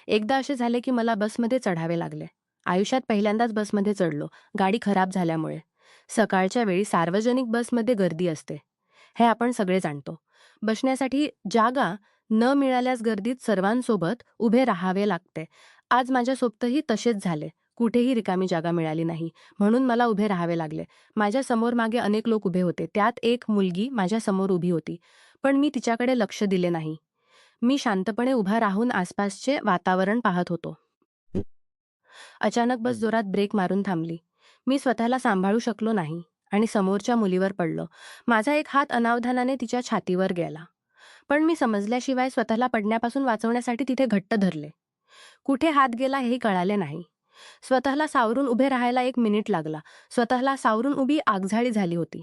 एकदा असे झाले की मला बसमध्ये चढावे लागले. आयुष्यात पहिल्यांदाच बसमध्ये चढलो, गाडी खराब झाल्यामुळे. सकाळच्या वेळी सार्वजनिक बसमध्ये गर्दी असते. हे आपण सगळे जाणतो. बसण्यासाठी जागा न मिळाल्यास गर्दीत सर्वांसोबत उभे राहावे लागते. आज माझ्यासोबतही तसेच झाले. कुठेही रिकामी जागा मिळाली नाही, म्हणून मला उभे राहावे लागले. माझ्या समोर मागे अनेक लोक उभे होते. त्यात एक मुलगी माझ्या समोर उभी होती, पण मी तिच्याकडे लक्ष दिले नाही. मी शांतपणे उभा राहून आसपासचे वातावरण पाहत होतो. अचानक बस जोरात ब्रेक मारून थांबली. मी स्वतःला सांभाळू शकलो नाही आणि समोरच्या मुलीवर पडलो. माझा एक हात अनावधानाने तिच्या छातीवर गेला, पण मी समजल्याशिवाय स्वतःला पडण्यापासून वाचवण्यासाठी तिथे घट्ट धरले. कुठे हात गेला हेही कळाले नाही. स्वतःला सावरून उभे राहायला 1 मिनिट लागला. स्वतःला सावरून उभी आगझाळी झाली होती.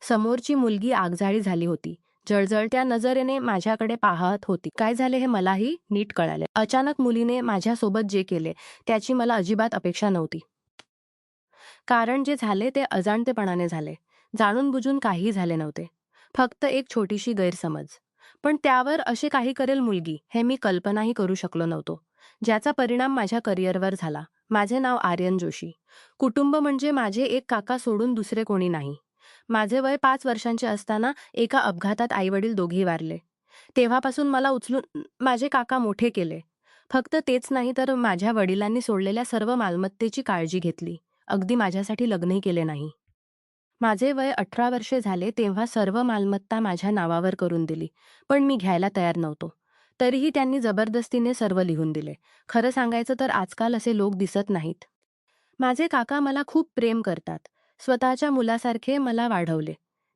समोरची मुलगी आगझाळी झाली होती. जळजळत्या नजरेने माझ्याकडे पाहत होती. काय झाले हे मलाही नीट कळाले. अचानक मुलीने माझ्यासोबत जे केले त्याची मला अजिबात अपेक्षा नव्हती. कारण जे झाले ते अजाणतेपणाने झाले. जाणून बुजून काहीही झाले नव्हते. फक्त एक छोटीशी गैरसमज. पण त्यावर असे काही करेल मुलगी हे मी कल्पनाही करू शकलो नव्हतो. ज्याचा परिणाम माझ्या करिअरवर झाला. माझे नाव आर्यन जोशी. कुटुंब म्हणजे माझे एक काका सोडून दुसरे कोणी नाही. माझे वय 5 वर्षांचे असताना एका अपघातात आईवडील दोघेही वारले. तेव्हापासून मला उचलून माझे काका मोठे केले. फक्त तेच नाही तर माझ्या वडिलांनी सोडलेल्या सर्व मालमत्तेची काळजी घेतली. अगदी माझ्यासाठी लग्नही केले नाही. माझे वय 18 वर्षे झाले तेव्हा सर्व मालमत्ता माझ्या नावावर करून दिली. पण मी घ्यायला तयार नव्हतो. तरीही त्यांनी जबरदस्तीने सर्व लिहून दिले. खरं सांगायचं तर आजकाल असे लोक दिसत नाहीत. माझे काका मला खूप प्रेम करतात. स्वतःच्या मुलासारखे मला वाढवले.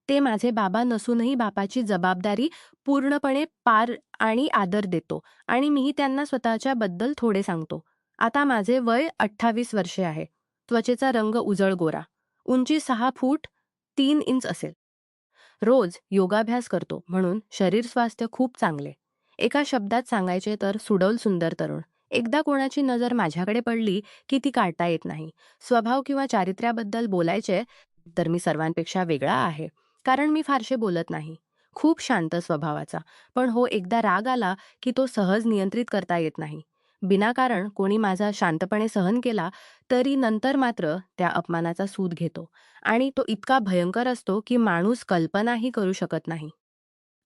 ते माझे बाबा नसूनही बापाची जबाबदारी पूर्णपणे पार आणि आदर देतो आणि मीही त्यांना स्वतःच्याबद्दल थोडे सांगतो. आता माझे वय 28 वर्षे आहे. त्वचेचा रंग उजळ गोरा. उंची 6 फूट 3 इंच असेल. रोज योगाभ्यास करतो म्हणून शरीर स्वास्थ्य खूप चांगले. एका शब्दात सांगायचे तर सुडौल सुंदर तरुण. एकदा कोणाची नजर माझ्याकडे पडली की ती काढता येत नाही. स्वभाव किंवा चारित्र्याबद्दल बोलायचे तर मी सर्वांपेक्षा वेगळा आहे. कारण मी फारसे बोलत नाही. खूप शांत स्वभावाचा. पण हो, एकदा राग आला की तो सहज नियंत्रित करता येत नाही. विनाकारण कोणी माझा शांतपणे सहन केला तरी नंतर मात्र त्या अपमानाचा सूड घेतो. आणि तो इतका भयंकर असतो की माणूस कल्पनाही करू शकत नाही.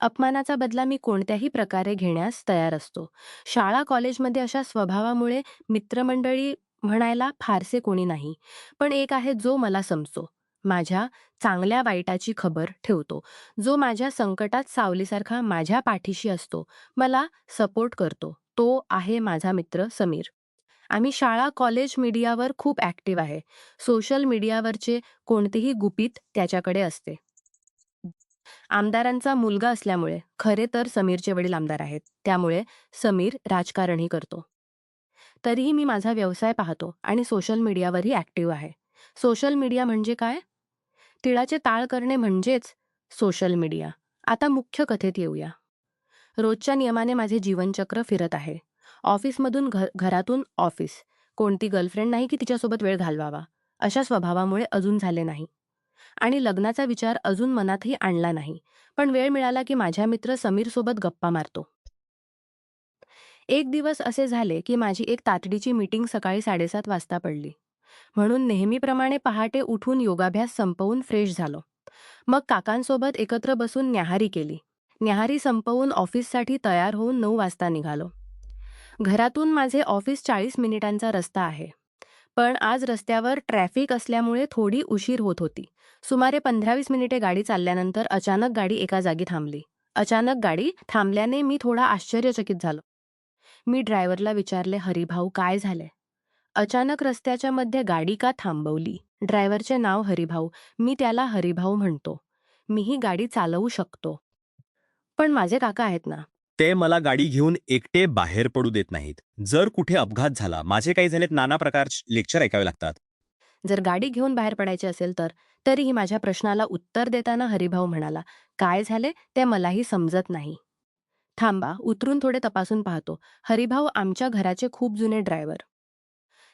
अपमानाचा बदला मी कोणत्याही प्रकारे घेण्यास तयार असतो. शाळा कॉलेजमध्ये अशा स्वभावामुळे मित्रमंडळी म्हणायला फारसे कोणी नाही. पण एक आहे जो मला समजतो. माझ्या चांगल्या वाईटाची खबर ठेवतो. जो माझ्या संकटात सावलीसारखा माझ्या पाठीशी असतो. मला सपोर्ट करतो. तो आहे माझा मित्र समीर. आम्ही शाळा कॉलेज मीडियावर खूप ॲक्टिव्ह आहे. सोशल मीडियावरचे कोणतेही गुपित त्याच्याकडे असते. आमदारांचा मुलगा असल्यामुळे खरे तर समीरचे वडील आमदार आहेत. त्यामुळे समीर राजकारणही करतो. तरीही मी माझा व्यवसाय पाहतो आणि सोशल मीडियावरही ॲक्टिव्ह आहे. सोशल मीडिया म्हणजे काय? तिळाचे ताळ करणे म्हणजेच सोशल मीडिया. आता मुख्य कथेत येऊया. रोजच्या नियमाने माझे जीवनचक्र फिरत आहे. ऑफिसमधून घरातून ऑफिस. कोणती गर्लफ्रेंड नाही की तिच्यासोबत वेळ घालवावा. अशा स्वभावामुळे अजून झाले नाही. आणि लग्नाचा विचार अजून मनातही आणला नाही. पण वेळ मिळाला की माझ्या मित्र समीरसोबत गप्पा मारतो. एक दिवस असे झाले की माझी एक तातडीची मीटिंग सकाळी 7:30 वाजता पडली. म्हणून नेहमीप्रमाणे पहाटे उठून योगाभ्यास संपवून फ्रेश झालो. मग काकांसोबत एकत्र बसून न्याहारी केली. न्याहारी संपवून ऑफिससाठी तयार होऊन 9 वाजता निघालो. घरातून माझे ऑफिस 40 मिनिटांचा रस्ता आहे. पण आज रस्त्यावर ट्रॅफिक असल्यामुळे थोडी उशीर होत होती. सुमारे 15-20 मिनिटे गाडी चालल्यानंतर अचानक गाडी एका जागी थांबली. अचानक गाडी थांबल्याने मी थोडा आश्चर्यचकित झालो. मी ड्रायव्हरला विचारले, "हरिभाऊ, काय झाले?" अचानक रस्त्याच्या मध्ये गाडी का थांबवली? ड्रायव्हरचे नाव हरिभाऊ. मी त्याला हरिभाऊ म्हणतो. मीही गाडी चालवू शकतो. पण माझे काका आहेत ना. ते मला गाडी घेऊन एकटे बाहेर पडू देत नाहीत. जर कुठे अपघात झाला, माझे काही झालेत, नाना प्रकारचे लेक्चर ऐकावे लागतात. जर गाडी घेऊन बाहेर पडायचे असेल तर. तरीही माझ्या प्रश्नाला उत्तर देताना हरिभाऊ म्हणाला, "काय झाले ते मलाही समजत नाही. थांबा, उतरून थोडे तपासून पाहतो." हरिभाऊ आमच्या घराचे खूप जुने ड्रायव्हर.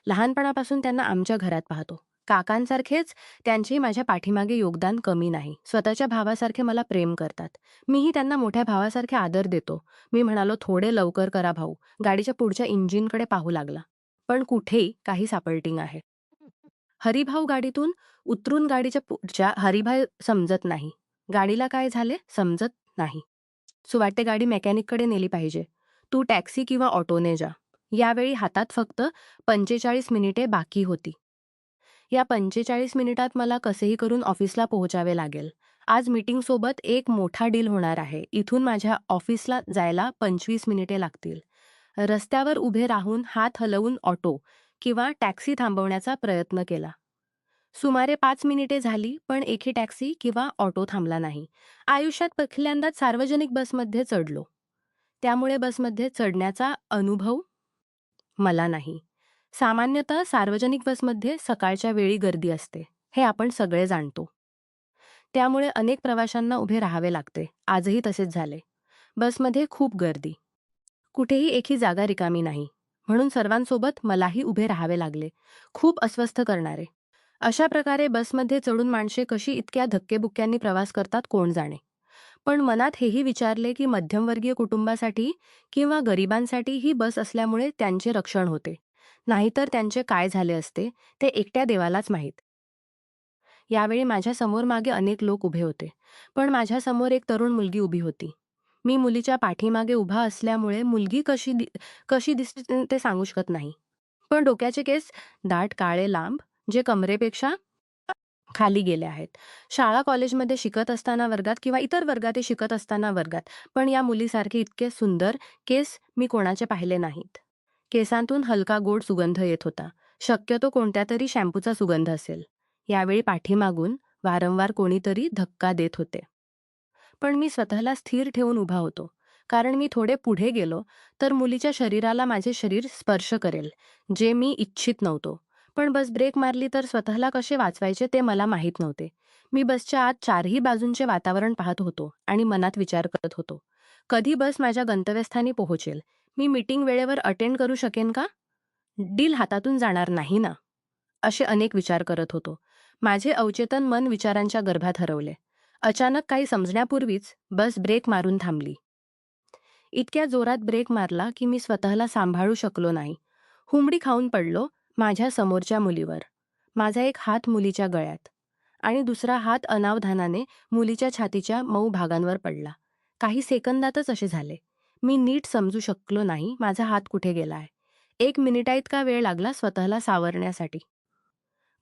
लहानपणापासून त्यांना आमच्या घरात पाहतो. काकांसारखेच त्यांचेही माझ्या पाठीमागे योगदान कमी नाही. स्वतःच्या भावासारखे मला प्रेम करतात. मीही त्यांना मोठ्या भावासारखे आदर देतो. मी म्हणालो, "थोडे लवकर करा भाऊ." गाडीच्या पुढच्या इंजिनकडे पाहू लागला. पण कुठेही काही सापळटिंग आहे. हरिभाऊ गाडीतून उतरून गाडीच्या पुढच्या हरिभाऊ समजत नाही. गाडीला काय झाले समजत नाही. वाटते गाडी मेकॅनिककडे नेली पाहिजे. तू टॅक्सी किंवा ऑटोने जा. यावेळी हातात फक्त 45 मिनिटे बाकी होती. या 45 मिनिटात मला कसेही करून ऑफिसला पोहोचावे लागेल. आज मीटिंगसोबत एक मोठा डील होणार आहे. इथून माझ्या ऑफिसला जायला 25 मिनिटे लागतील. रस्त्यावर उभे राहून हात हलवून ऑटो किंवा टॅक्सी थांबवण्याचा प्रयत्न केला. सुमारे 5 मिनिटे झाली, पण एकही टॅक्सी किंवा ऑटो थांबला नाही. आयुष्यात पहिल्यांदाच सार्वजनिक बसमध्ये चढलो. त्यामुळे बसमध्ये चढण्याचा अनुभव मला नाही. सामान्यतः सार्वजनिक बसमध्ये सकाळच्या वेळी गर्दी असते. हे आपण सगळे जाणतो. त्यामुळे अनेक प्रवाशांना उभे राहावे लागते. आजही तसेच झाले. बसमध्ये खूप गर्दी. कुठेही एकही जागा रिकामी नाही. म्हणून सर्वांसोबत मलाही उभे राहावे लागले. खूप अस्वस्थ करणारे. अशा प्रकारे बसमध्ये चढून माणसे कशी इतक्या धक्केबुक्क्यांनी प्रवास करतात कोण जाणे. पण मनात हेही विचारले की मध्यमवर्गीय कुटुंबासाठी किंवा गरिबांसाठी ही बस असल्यामुळे त्यांचे रक्षण होते. नाहीतर त्यांचे काय झाले असते ते एकट्या देवालाच माहीत. यावेळी माझ्या समोर मागे अनेक लोक उभे होते. पण माझ्या समोर एक तरुण मुलगी उभी होती. मी मुलीच्या पाठीमागे उभा असल्यामुळे मुलगी कशी दिसते ते सांगू शकत नाही. पण डोक्याचे केस दाट काळे लांब, जे कमरेपेक्षा खाली गेले आहेत. शाळा कॉलेजमध्ये शिकत असताना वर्गात किंवा इतर वर्गात शिकत असताना वर्गात, पण या मुलीसारखे इतके सुंदर केस मी कोणाचे पाहिले नाहीत. केसांतून हलका गोड सुगंध येत होता. शक्यतो कोणत्यातरी शॅम्पूचा सुगंध असेल. यावेळी पाठीमागून वारंवार कोणीतरी धक्का देत होते. पण मी स्वतःला स्थिर ठेवून उभा होतो. कारण मी थोडे पुढे गेलो तर मुलीच्या शरीराला माझे शरीर स्पर्श करेल, जे मी इच्छित नव्हतो. पण बस ब्रेक मारली तर स्वतःला कसे वाचवायचे ते मला माहीत नव्हते. मी बसच्या आत चारही बाजूंचे वातावरण पाहत होतो आणि मनात विचार करत होतो. कधी बस माझ्या गंतव्यस्थानी पोहोचेल? मी मीटिंग वेळेवर अटेंड करू शकेन का? डील हातातून जाणार नाही ना? असे अनेक विचार करत होतो. माझे अवचेतन मन विचारांच्या गर्भात हरवले. अचानक काही समजण्यापूर्वीच बस ब्रेक मारून थांबली. इतक्या जोरात ब्रेक मारला की मी स्वतःला सांभाळू शकलो नाही. हुंबडी खाऊन पडलो माझ्या समोरच्या मुलीवर. माझा एक हात मुलीच्या गळ्यात आणि दुसरा हात अनावधानाने मुलीच्या छातीच्या मऊ भागांवर पडला. काही सेकंदातच असे झाले. मी नीट समजू शकलो नाही माझा हात कुठे गेलाय. 1 मिनिटाइतका वेळ लागला स्वतःला सावरण्यासाठी.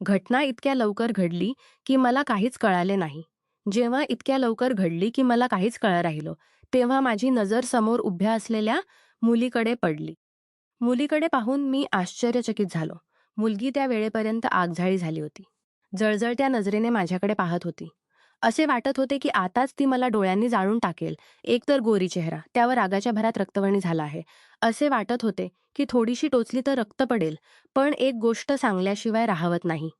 घटना इतक्या लवकर घडली की मला काहीच कळाले नाही. जेव्हा इतक्या लवकर घडली की मला काहीच राहिलो, तेव्हा माझी नजर समोर उभ्या असलेल्या मुलीकडे पडली. मुलीकडे पाहून मी आश्चर्यचकित झालो. मुलगी त्या वेळेपर्यंत आगझाळी झाली होती. जळजळत्या नजरेने माझ्याकडे पाहत होती. असे वाटत होते की आताच ती मला डोळ्यांनी जाळून टाकेल. एकतर गोरी चेहरा, त्यावर रागाच्या भरात रक्तवर्णी झाला आहे. असे वाटत होते की थोडीशी टोचली तर रक्त पडेल, पण एक गोष्ट सांगल्याशिवाय राहवत नाही.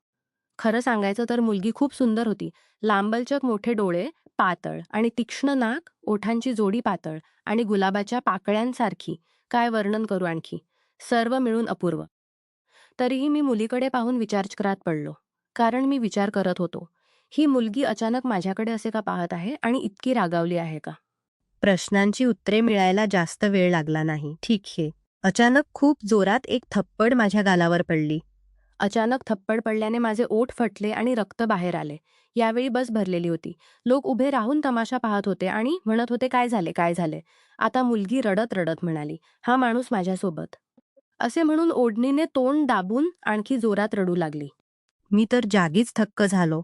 खरं सांगायचं तर मुलगी खूप सुंदर होती. लांबलचक मोठे डोळे, पातळ आणि तीक्ष्ण नाक, ओठांची जोडी पातळ आणि गुलाबाच्या पाकळ्यांसारखी. काय वर्णन करू आणखी. सर्व मिळून अपूर्व. तरीही मी मुलीकडे पाहून विचारचक्रात पडलो. कारण मी विचार करत होतो, ही मुलगी अचानक माझ्याकडे असे का पाहत आहे आणि इतकी रागावली आहे का? प्रश्नांची उत्तरे मिळायला जास्त वेळ लागला नाही. ठीक आहे. अचानक खूप जोरात एक थप्पड माझ्या गालावर पडली. अचानक थप्पड पडल्याने माझे ओठ फटले आणि रक्त बाहेर आले. यावेळी बस भरलेली होती. लोक उभे राहून तमाशा पाहत होते आणि म्हणत होते, काय झाले काय झाले. आता मुलगी रडत रडत म्हणाली, हा माणूस माझ्यासोबत. असे म्हणून ओढणीने तोंड दाबून आणखी जोरात रडू लागली. मी तर जागीच थक्क झालो.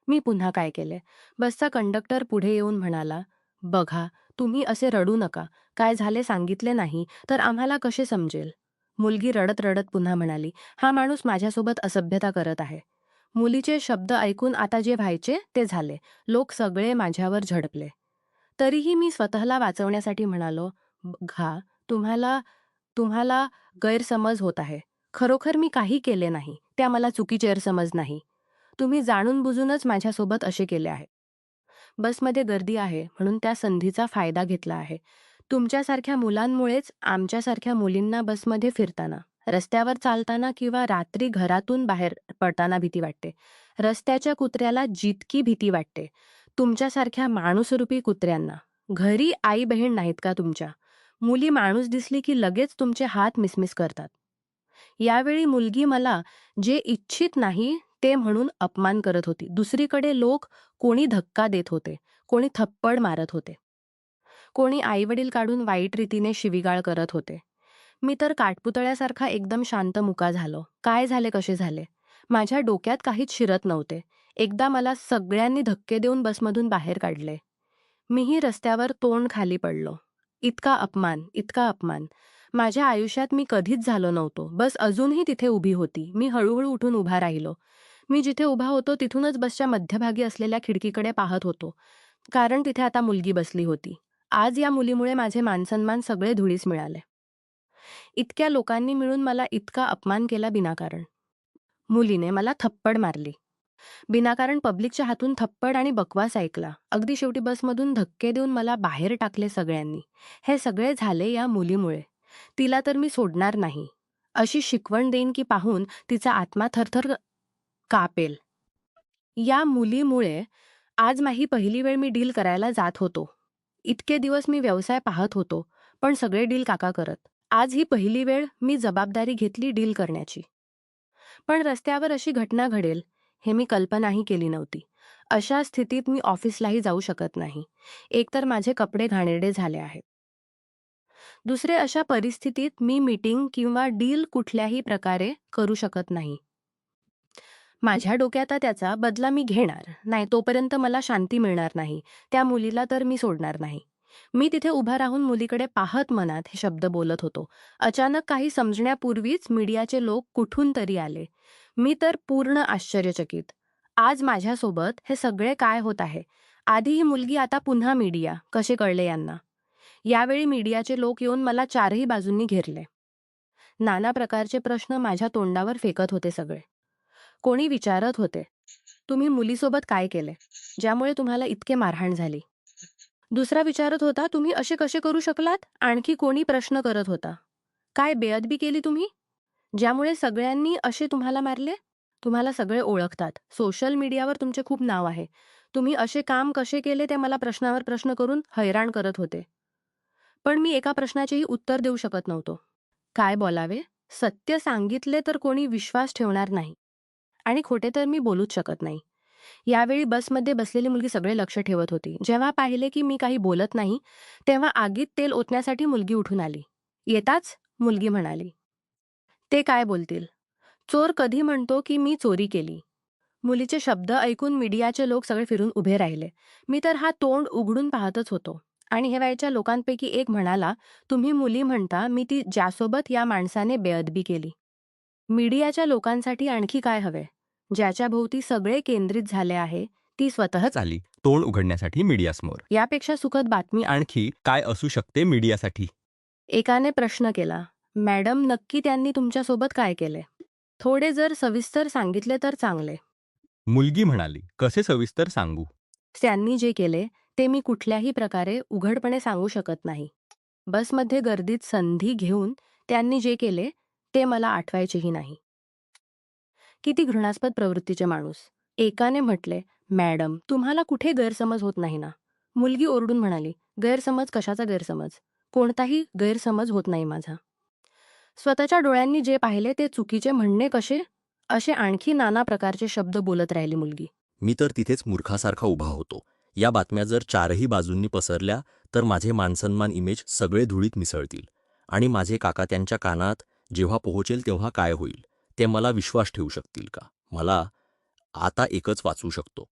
मी पुन्हा काय केले? बसचा कंडक्टर पुढे येऊन म्हणाला, बघा, तुम्ही असे रडू नका. काय झाले सांगितले नाही तर आम्हाला कसे समजेल? मुलगी रडत रडत पुन्हा म्हणाली, हा माणूस माझ्यासोबत असभ्यता करत आहे. मुलीचे शब्द ऐकून आता जे व्हायचे ते झाले. लोक सगळे माझ्यावर झडपले. तरीही मी स्वतःला वाचवण्यासाठी म्हणालो, बघा, तुम्हाला तुम्हाला गैरसमज होत आहे. खरोखर मी काही केले नाही. त्या मला चुकीचे गैरसमज नाही. तुम्ही जाणून बुजूनच माझ्यासोबत असे केले आहे. बसमध्ये गर्दी आहे म्हणून त्या संधीचा फायदा घेतला आहे. तुमच्यासारख्या मुलांमुळेच आमच्यासारख्या मुलींना बसमध्ये फिरताना रस्त्यावर चालताना किंवा रात्री घरातून बाहेर पडताना भीती वाटते. रस्त्याच्या कुत्र्याला जितकी भीती वाटते, तुमच्यासारख्या माणूसरूपी कुत्र्यांना. घरी आई बहीण नाहीत का तुमच्या? मुली माणूस दिसली की लगेच तुमचे हात मिसमिस करतात. यावेळी मुलगी मला जे इच्छित नाही ते म्हणून अपमान करत होती. दुसरीकडे लोक कोणी धक्का देत होते, कोणी थप्पड मारत होते, कोणी आईवडील काढून वाईट रीतीने शिवीगाळ करत होते. मी तर काठपुतळ्यासारखा एकदम शांत मुका झालो. काय झाले कसे झाले? माझ्या डोक्यात काहीच शिरत नव्हते. एकदा मला सगळ्यांनी धक्के देऊन बसमधून बाहेर काढले. मीही रस्त्यावर तोंड खाली पडलो. इतका अपमान, इतका अपमान. माझ्या आयुष्यात मी कधीच झालो नव्हतो. बस अजूनही तिथे उभी होती. मी हळूहळू उठून उभा राहिलो. मी जिथे उभा होतो तिथूनच बसच्या मध्यभागी असलेल्या खिडकीकडे पाहत होतो. कारण तिथे आता मुलगी बसली होती. आज या मुलीमुळे माझे मानसन्मान सगळे धुळीस मिळाले. इतक्या लोकांनी मिळून मला इतका अपमान केला बिनाकारण. मुलीने मला थप्पड मारली. विनाकारण पब्लिकच्या हातून थप्पड आणि बकवास ऐकला. अगदी शेवटी बसमधून धक्के देऊन मला बाहेर टाकले सगळ्यांनी. हे सगळे झाले या मुलीमुळे. तिला तर मी सोडणार नाही. अशी शिकवण देईन की पाहून तिचा आत्मा थरथर कापेल. या मुलीमुळे आज माझी पहिली वेळ मी डील करायला जात होतो. इतके दिवस मी व्यवसाय पाहत होतो, पण सगळे डील काका करत. आज ही पहिली वेळ मी जबाबदारी घेतली डील करण्याची. पण रस्त्यावर अशी घटना घडेल हे मी कल्पनाही केली नव्हती. अशा स्थितीत मी ऑफिसलाही जाऊ शकत नाही. एकतर माझे कपडे घाणेरडे झाले आहेत. दुसरे, अशा परिस्थितीत मी मीटिंग किंवा डील कुठल्याही प्रकारे करू शकत नाही. माझ्या डोक्यात त्याचा बदला मी घेणार नाही तोपर्यंत मला शांती मिळणार नाही. त्या मुलीला तर मी सोडणार नाही. मी तिथे उभा राहून मुलीकडे पाहत मनात हे शब्द बोलत होतो. अचानक काही समजण्यापूर्वीच मीडियाचे लोक कुठून तरी आले. मी तर पूर्ण आश्चर्यचकित. आज माझ्यासोबत हे सगळे काय होत आहे? आधी ही मुलगी, आता पुन्हा मीडिया. कसे कळले यांना? यावेळी मीडियाचे लोक येऊन मला चारही बाजूंनी घेरले. नाना प्रकारचे प्रश्न माझ्या तोंडावर फेकत होते सगळे. कोणी विचारत होते, तुम्ही मुलीसोबत काय केले, ज्यामुळे तुम्हाला इतके मारहाण झाली? दुसरा विचारत होता, तुम्ही असे कसे करू शकलात? आणखी कोणी प्रश्न करत होता, काय बेअदबी केली तुम्ही, ज्यामुळे सगळ्यांनी असे तुम्हाला मारले? तुम्हाला सगळे ओळखतात. सोशल मीडियावर तुमचे खूप नाव आहे. तुम्ही असे काम कसे केले ते मला प्रश्नावर प्रश्न करून हैराण करत होते. पण मी एका प्रश्नाचेही उत्तर देऊ शकत नव्हतो. काय बोलावे? सत्य सांगितले तर कोणी विश्वास ठेवणार नाही आणि खोटे तर मी बोलूच शकत नाही. यावेळी बसमध्ये बसलेली मुलगी सगळे लक्ष ठेवत होती. जेव्हा पाहिले की मी काही बोलत नाही, तेव्हा आगीत तेल ओतण्यासाठी मुलगी उठून आली. येताच मुलगी म्हणाली, ते काय बोलतील? चोर कधी म्हणतो की मी चोरी केली? मुलीचे शब्द ऐकून मीडियाचे लोक सगळे फिरून उभे राहिले. मी तर हा तोंड उघडून पाहतच होतो. आणि हे व्हायच्या लोकांपैकी एक म्हणाला, तुम्ही मुली म्हणता, मी ती ज्यासोबत या माणसाने बेअदबी केली. मीडियाच्या लोकांसाठी आणखी काय हवे? ज्याच्या भोवती सगळे केंद्रित झाले आहे, ती स्वतःच आली तोंड उघडण्यासाठी मीडियासमोर. यापेक्षा सुखद बातमी आणखी काय असू शकते मीडियासाठी? एकाने प्रश्न केला, मॅडम नक्की त्यांनी तुमच्यासोबत काय केले? थोडे जर सविस्तर सांगितले तर चांगले. मुलगी म्हणाली, कसे सविस्तर सांगू? त्यांनी जे केले ते मी कुठल्याही प्रकारे उघडपणे सांगू शकत नाही. बसमध्ये गर्दीत संधी घेऊन त्यांनी जे केले ते मला आठवायचेही नाही. किती घृणास्पद प्रवृत्तीचे माणूस. एकाने म्हटले, मॅडम तुम्हाला कुठे गैरसमज होत नाही ना? मुलगी ओरडून म्हणाली, गैरसमज कशाचा गैरसमज? कोणताही गैरसमज होत नाही माझा. स्वतःच्या डोळ्यांनी जे पाहिले ते चुकीचे म्हणणे कसे? असे आणखी नाना प्रकारचे शब्द बोलत राहिली मुलगी. मी तर तिथेच मूर्खासारखा उभा होतो. या बातम्या जर चारही बाजूंनी पसरल्या तर माझे मानसन्मान इमेज सगळे धुळीत मिसळतील आणि माझे काका त्यांच्या कानात जेव्हा पोहोचेल तेव्हा काय होईल ते मला विश्वास ठेवू शकतील का? मला आता एकच वाचू शकतो.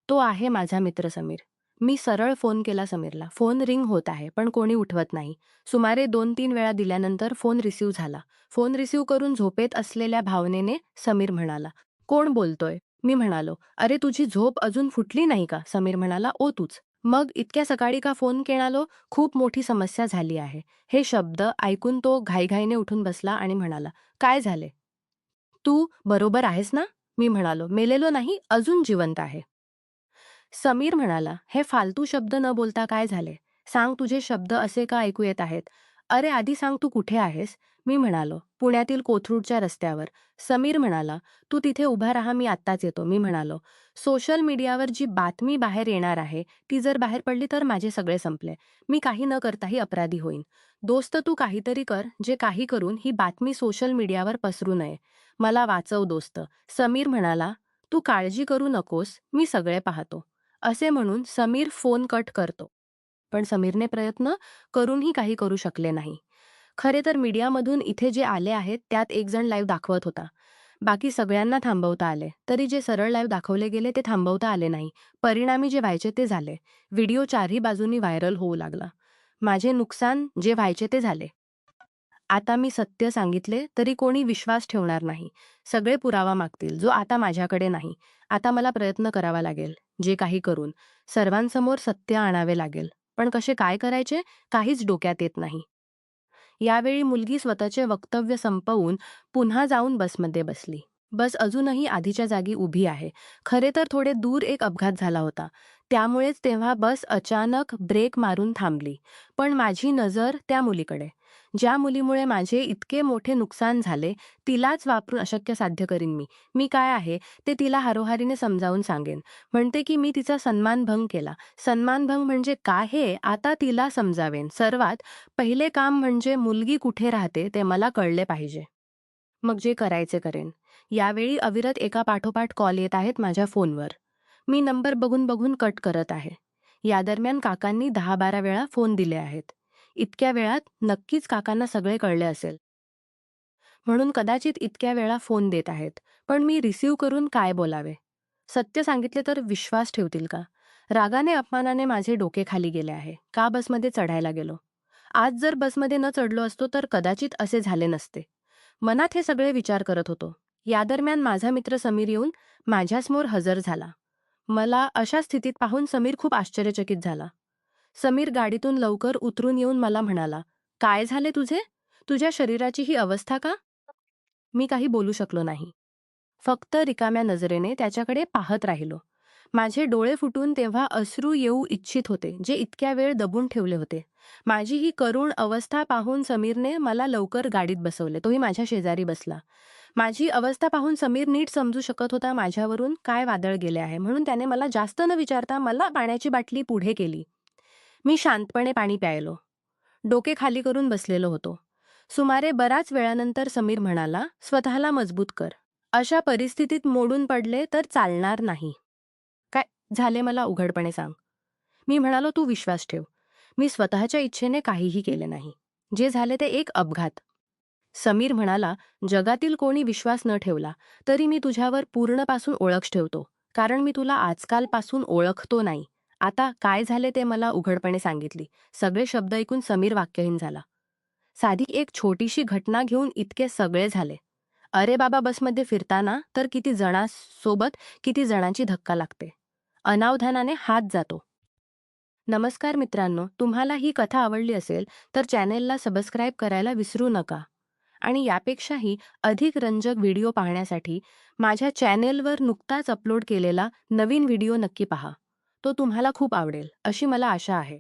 तो आहे माझा मित्र समीर. मी सरळ फोन केला समीरला. फोन रिंग होत आहे पण कोणी उठवत नाही. सुमारे 2-3 वेळा दिल्यानंतर फोन रिसीव्ह झाला. फोन रिसीव्ह करून झोपेत असलेल्या भावनेने समीर म्हणाला, कोण बोलतोय? मी म्हणालो, अरे तुझी झोप अजून फुटली नाही का? समीर म्हणाला, ओ तूच. मग इतक्या सकाळी का फोन केणालो? खूप मोठी समस्या झाली आहे. हे शब्द ऐकून तो घाईघाईने उठून बसला आणि म्हणाला, काय झाले? तू बरोबर आहेस ना? मी म्हणालो, मेलेलो नाही, अजून जिवंत आहे. समीर म्हणाला, हे फालतू शब्द न बोलता काय झाले? सांग, तुझे शब्द असे का ऐकू येत आहेत? अरे आधी सांग, तू कुठे आहेस? मी म्हणालो, पुण्यातील कोथरूडच्या रस्त्यावर. समीर म्हणाला, तू तिथे उभा राहा, मी आत्ताच येतो. मी म्हणालो, सोशल मीडियावर जी बातमी बाहेर येणार आहे ती जर बाहेर पडली तर माझे सगळे संपले. मी काही न करताही अपराधी होईन. दोस्त, तू काहीतरी कर, जे काही करून ही बातमी सोशल मीडियावर पसरू नये. मला वाचव दोस्त. समीर म्हणाला, तू काळजी करू नकोस, मी सगळे पाहतो. असे म्हणून समीर फोन कट करतो. पण समीरने प्रयत्न करूनही काही करू शकले नाही. खरे तर मीडियामधून इथे जे आले आहेत त्यात एक जण लाईव्ह दाखवत होता. बाकी सगळ्यांना थांबवता आले. तरी जे सरळ लाईव्ह दाखवले गेले ते थांबवता आले नाही. परिणामी जे व्हायचे ते झाले. व्हिडिओ चारही बाजूंनी व्हायरल होऊ लागला. माझे नुकसान जे व्हायचे ते झाले. आता मी सत्य सांगितले तरी कोणी विश्वास ठेवणार नाही. सगळे पुरावा मागतील, जो आता माझ्याकडे नाही. आता मला प्रयत्न करावा लागेल. जे काही करून सर्वांसमोर सत्य आणावे लागेल. पण कसे काय करायचे काहीच डोक्यात येत नाही. यावेळी मुलगी स्वतःचे वक्तव्य संपवून पुन्हा जाऊन बसमध्ये बसली. बस अजूनही आधीच्या जागी उभी आहे. खरे तर थोडे दूर एक अपघात झाला होता. त्यामुळेच तेव्हा बस अचानक ब्रेक मारून थांबली. पण माझी नजर त्या मुलीकडे. ज्या मुलीमुळे माझे इतके मोठे नुकसान झाले, तिलाच वापरून अशक्य साध्य करीन मी. मी काय आहे ते तिला हारोहारीने समजावून सांगेन. म्हणते की मी तिचा सन्मानभंग केला. सन्मानभंग म्हणजे काय हे आता तिला समजावेन. सर्वात पहिले काम म्हणजे मुलगी कुठे राहते ते मला कळले पाहिजे. मग जे करायचे करेन. यावेळी अविरत एका पाठोपाठ कॉल येत आहेत माझ्या फोनवर. मी नंबर बघून बघून कट करत आहे. या दरम्यान काकांनी 10-12 वेळा फोन दिले आहेत. इतक्या वेळात नक्कीच काकांना सगळे कळले असेल. म्हणून कदाचित इतक्या वेळा फोन देत आहेत. पण मी रिसीव्ह करून काय बोलावे? सत्य सांगितले तर विश्वास ठेवतील का? रागाने अपमानाने माझे डोके खाली गेले आहे. का बसमध्ये चढायला गेलो? आज जर बसमध्ये न चढलो असतो तर कदाचित असे झाले नसते. मनात हे सगळे विचार करत होतो. या दरम्यान माझा मित्र समीर येऊन माझ्यासमोर हजर झाला. मला अशा स्थितीत पाहून समीर खूप आश्चर्यचकित झाला. समीर गाडीतून लवकर उतरून येऊन मला म्हणाला, काय झाले तुझे? तुझ्या शरीराची ही अवस्था का? मी काही बोलू शकलो नाही. फक्त रिकाम्या नजरेने त्याच्याकडे पाहत राहिलो. माझे डोळे फुटून तेव्हा अश्रू येऊ इच्छित होते, जे इतक्या वेळ दबून ठेवले होते. माझी ही करुण अवस्था पाहून समीरने मला लवकर गाडीत बसवले. तोही माझ्या शेजारी बसला. माझी अवस्था पाहून समीर नीट समजू शकत होता माझ्यावरून काय वादळ गेले आहे, म्हणून त्याने मला जास्त न विचारता मला पाण्याची बाटली पुढे केली. मी शांतपणे पाणी प्यायलो. डोके खाली करून बसलेलो होतो. सुमारे बराच वेळानंतर समीर म्हणाला, स्वतःला मजबूत कर. अशा परिस्थितीत मोडून पडले तर चालणार नाही. काय झाले मला उघडपणे सांग. मी म्हणालो, तू विश्वास ठेव. मी स्वतःच्या इच्छेने काहीही केले नाही. जे झाले ते एक अपघात. समीर म्हणाला, जगातील कोणी विश्वास न ठेवला तरी मी तुझ्यावर पूर्णपासून ओळख ठेवतो. कारण मी तुला आजकालपासून ओळखतो नाही. आता काय झाले ते मला उघडपणे सांगितली. सगळे शब्द ऐकून समीर वाक्यहीन झाला. साधी एक छोटीशी घटना घेऊन इतके सगळे झाले. अरे बाबा, बसमध्ये फिरताना तर किती जणांची धक्का लागते. अनावधानाने हात जातो. नमस्कार मित्रांनो, तुम्हाला ही कथा आवडली असेल तर चॅनेलला सबस्क्राईब करायला विसरू नका. आणि यापेक्षाही अधिक रंजक व्हिडिओ पाहण्यासाठी माझ्या चॅनेलवर नुकताच अपलोड केलेला नवीन व्हिडिओ नक्की पहा. तो तुम्हाला खूप आवडेल अशी मला आशा आहे.